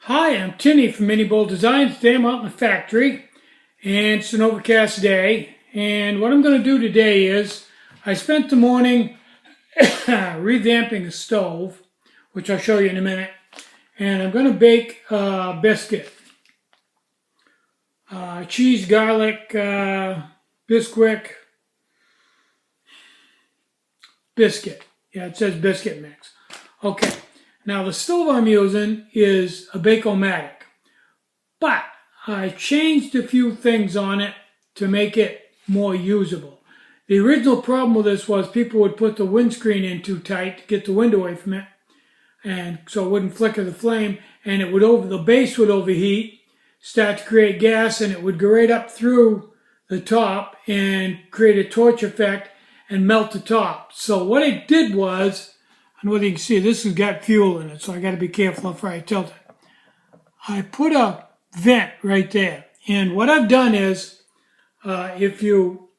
Hi, I'm Tinny from Mini Bowl Designs. Today I'm out in the factory and it's an overcast day. And what I'm going to do today is I spent the morning revamping a stove, which I'll show you in a minute. And I'm going to bake a biscuit. Cheese, garlic, bisquick, biscuit. Yeah, it says biscuit mix. Okay. Now the stove I'm using is a Bake-o-matic, but I changed a few things on it to make it more usable. The original problem with this was people would put the windscreen in too tight to get the wind away from it, and so it wouldn't flicker the flame, and the base would overheat, start to create gas, and it would go right up through the top and create a torch effect and melt the top. So what it did was, and what you can see, this has got fuel in it, so I got to be careful before I tilt it. I put a vent right there, and what I've done is, if you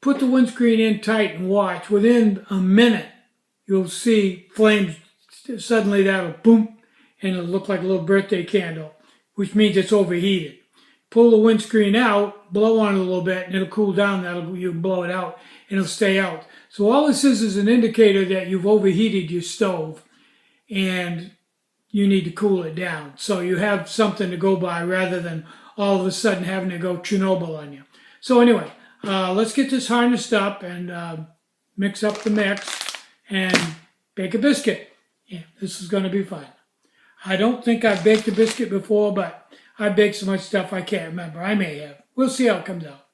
put the windscreen in tight and watch, within a minute, you'll see flames. Suddenly that'll boom, and it'll look like a little birthday candle, which means it's overheated. Pull the windscreen out, blow on it a little bit, and it'll cool down. You can blow it out, and it'll stay out. So all this is an indicator that you've overheated your stove and you need to cool it down. So you have something to go by rather than all of a sudden having to go Chernobyl on you. So anyway, let's get this harnessed up and mix up the mix and bake a biscuit. Yeah, this is going to be fun. I don't think I've baked a biscuit before, but I've baked so much stuff I can't remember. I may have. We'll see how it comes out.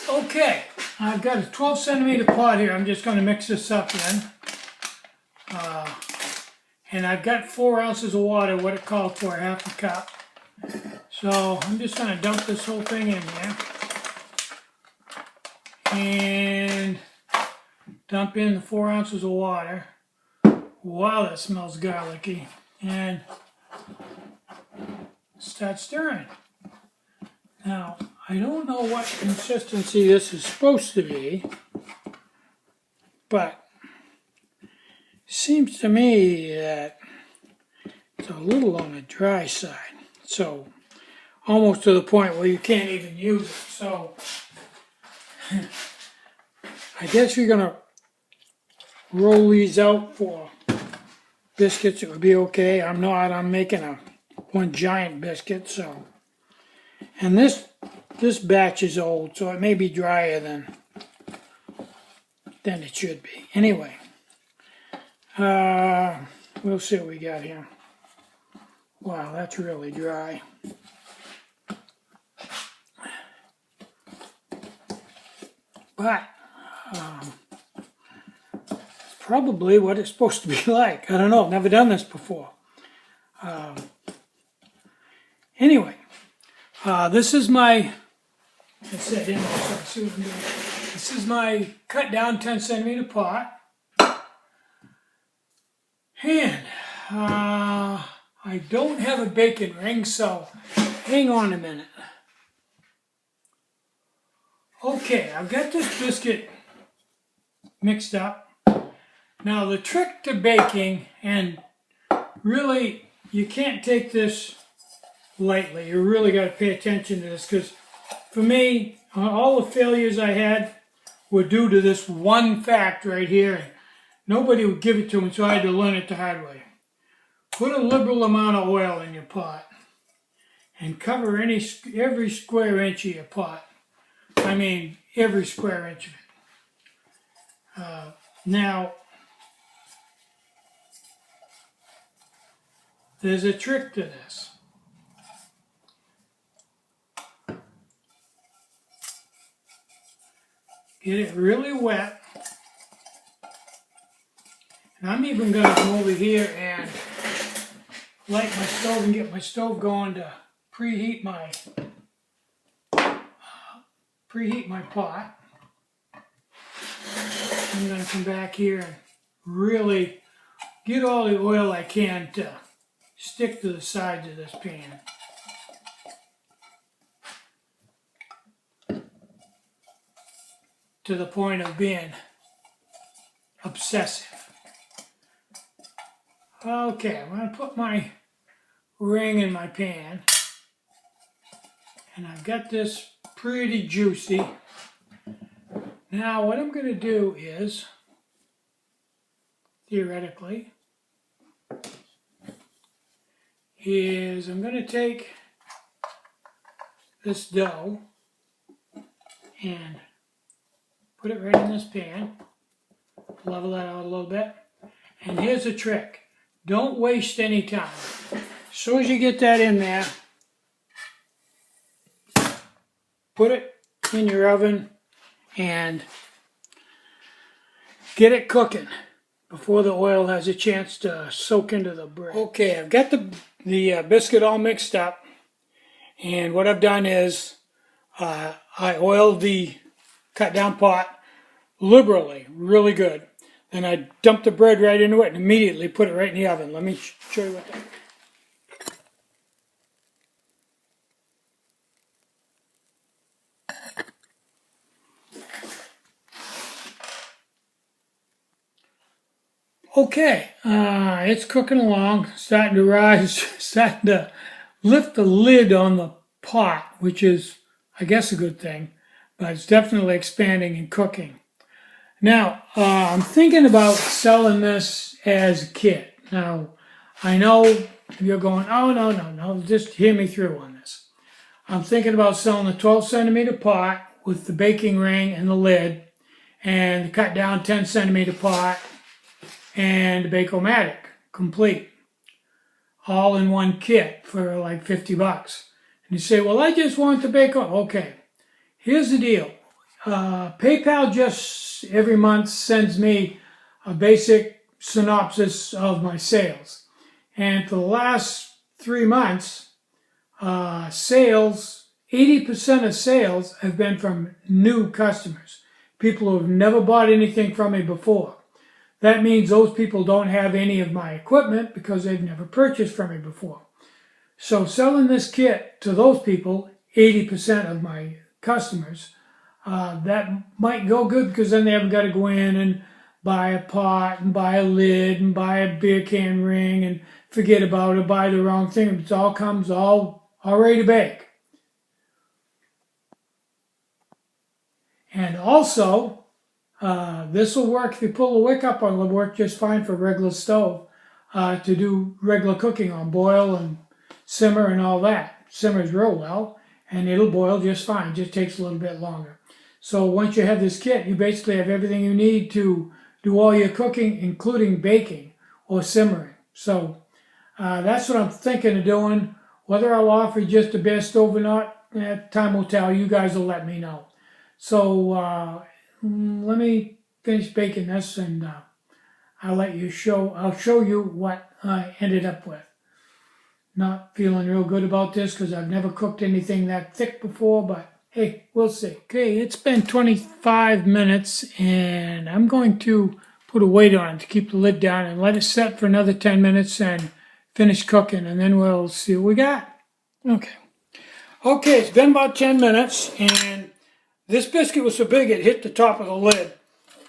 Okay, I've got a 12 centimeter pot here. I'm just going to mix this up in. And I've got 4 ounces of water, what it called for, half a cup. So I'm just going to dump this whole thing in there. And dump in the 4 ounces of water. Wow, that smells garlicky. And start stirring. Now, I don't know what consistency this is supposed to be, but it seems to me that it's a little on the dry side. So, almost to the point where you can't even use it. So, I guess you're going to roll these out for biscuits. It would be okay. I'm not. I'm making one giant biscuit. So, and this batch is old, so it may be drier than it should be. Anyway, we'll see what we got here. Wow, that's really dry. But it's probably what it's supposed to be like. I don't know. I've never done this before. Anyway, this is my, this is my cut down 10 centimeter pot. And I don't have a baking ring, so hang on a minute. Okay, I've got this biscuit mixed up. Now the trick to baking, and really you can't take this lightly, you really got to pay attention to this, because for me, all the failures I had were due to this one fact right here. Nobody would give it to me, so I had to learn it the hard way. Put a liberal amount of oil in your pot and cover every square inch of your pot. I mean, every square inch of it. Now, there's a trick to this. Get it really wet. And I'm even going to come over here and light my stove and get my stove going to preheat my pot. I'm going to come back here and really get all the oil I can to stick to the sides of this pan. To the point of being obsessive. Okay, I'm going to put my ring in my pan. And I've got this pretty juicy. Now what I'm going to do is, theoretically, is I'm going to take this dough and put it right in this pan, level that out a little bit. And here's the trick. Don't waste any time. As soon as you get that in there, put it in your oven and get it cooking before the oil has a chance to soak into the bread. Okay, I've got the biscuit all mixed up, and what I've done is I oiled the cut down pot liberally, really good. Then I dumped the bread right into it and immediately put it right in the oven. Let me show you what that is. Okay, it's cooking along, starting to rise, starting to lift the lid on the pot, which is, I guess, a good thing, but it's definitely expanding and cooking. Now, I'm thinking about selling this as a kit. Now, I know you're going, oh, no, just hear me through on this. I'm thinking about selling a 12 centimeter pot with the baking ring and the lid, and the cut down 10 centimeter pot, and the Bake-o-matic complete, all in one kit for like 50 bucks. And you say, well, I just want the Bake-o. Okay, here's the deal. PayPal just every month sends me a basic synopsis of my sales. And for the last 3 months, 80% of sales have been from new customers, people who have never bought anything from me before. That means those people don't have any of my equipment because they've never purchased from me before. So selling this kit to those people, 80% of my customers, that might go good because then they haven't got to go in and buy a pot and buy a lid and buy a beer can ring and forget about it, buy the wrong thing. It all comes all ready to bake. And also, this will work if you pull the wick up on. It'll work just fine for a regular stove to do regular cooking on, boil and simmer and all that. Simmers real well, and it'll boil just fine. Just takes a little bit longer. So once you have this kit, you basically have everything you need to do all your cooking, including baking or simmering. So that's what I'm thinking of doing. Whether I'll offer just the bare stove or not, time will tell. You guys will let me know. So let me finish baking this, and I'll show you what I ended up with. Not feeling real good about this because I've never cooked anything that thick before, but hey, we'll see. Okay, it's been 25 minutes, and I'm going to put a weight on it to keep the lid down and let it set for another 10 minutes and finish cooking, and then we'll see what we got. Okay, it's been about 10 minutes, and this biscuit was so big it hit the top of the lid.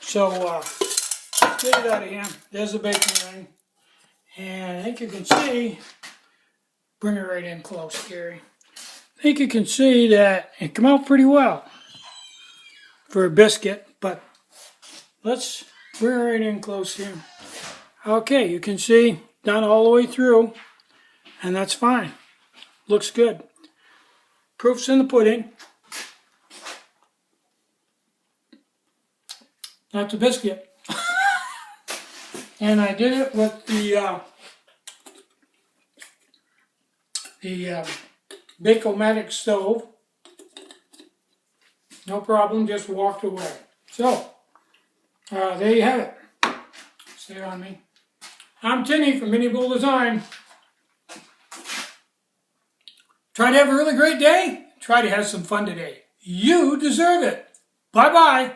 So let's get it out of here. There's the baking ring. And I think you can see, bring it right in close, Gary. I think you can see that it came out pretty well for a biscuit, but let's bring it right in close here. Okay, you can see down all the way through, and that's fine. Looks good. Proof's in the pudding. That's a biscuit. And I did it with the Bake-o-matic stove. No problem, just walked away. So, there you have it. Stay on me. I'm Tinny from Mini Bull Design. Try to have a really great day. Try to have some fun today. You deserve it. Bye-bye.